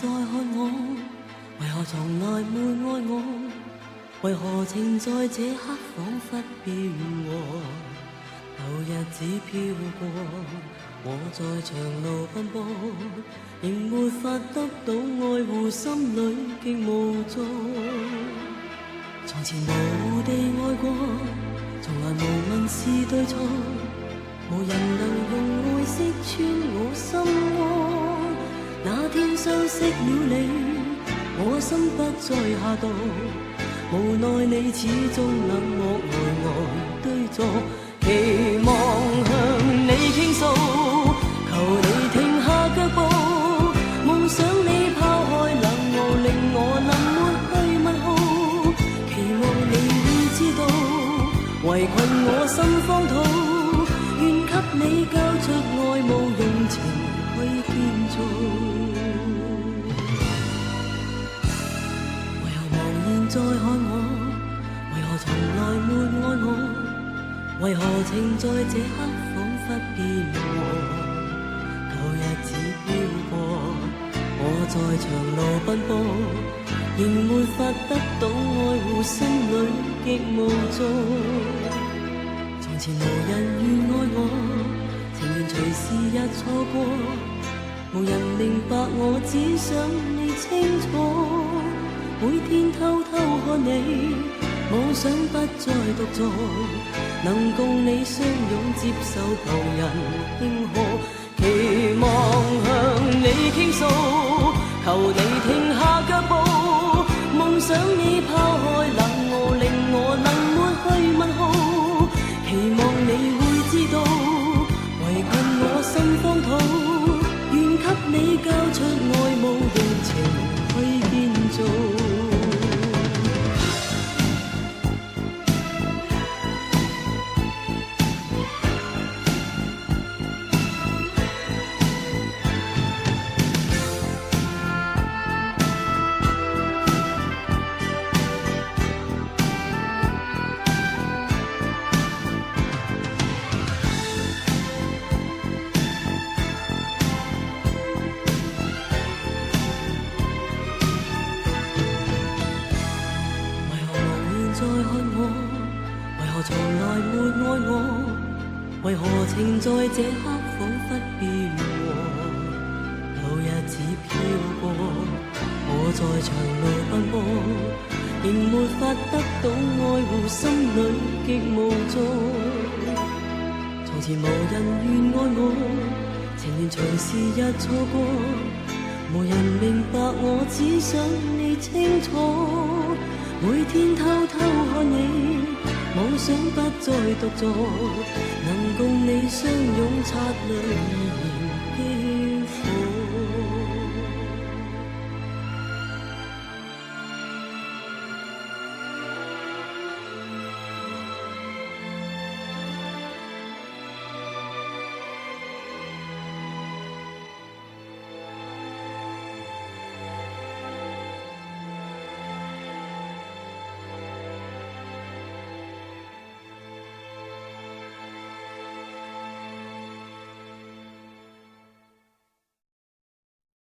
再看我，為何從來沒愛我？為何情在這刻彷彿變和？舊日子飄過，我在長路奔波，仍沒法得到愛護，心裏極無助。從前無地愛過，從來無問是對錯，無人能用愛識穿我心窩。那天相識了你，我心不再下墮，無奈你始終冷漠呆呆對坐。期望向你傾訴，求你停下腳步，夢想你拋開冷傲，令我能抹去問號。期望你會知道，圍困我心荒土，願給你交出愛慕，用情去建造。為何茫然再看我？為何從來沒愛我？為何情在這刻彷彿變和？舊日子飄過，我在長路奔波，仍沒法得到愛護，心裏極無助。從前無人願愛我，情願隨時日錯過，無人明白我，只想你清楚。每天偷偷看你，妄想不再獨坐，能共你相擁，接受旁人慶賀。期望向你傾訴，求你停下腳步，夢想你拋開冷傲，令我能抹去問號。期望你會知道，圍困我心荒土，願給你交出愛慕，用情去建造。為何情在這刻彷彿變和？舊日子飄過，我在長路奔波，仍沒法得到愛護，心裏極無助。從前無人願愛我，情願隨時日錯過，無人明白我，只想你清楚。每天偷偷看你，妄想不再獨坐，能共你相擁擦淚。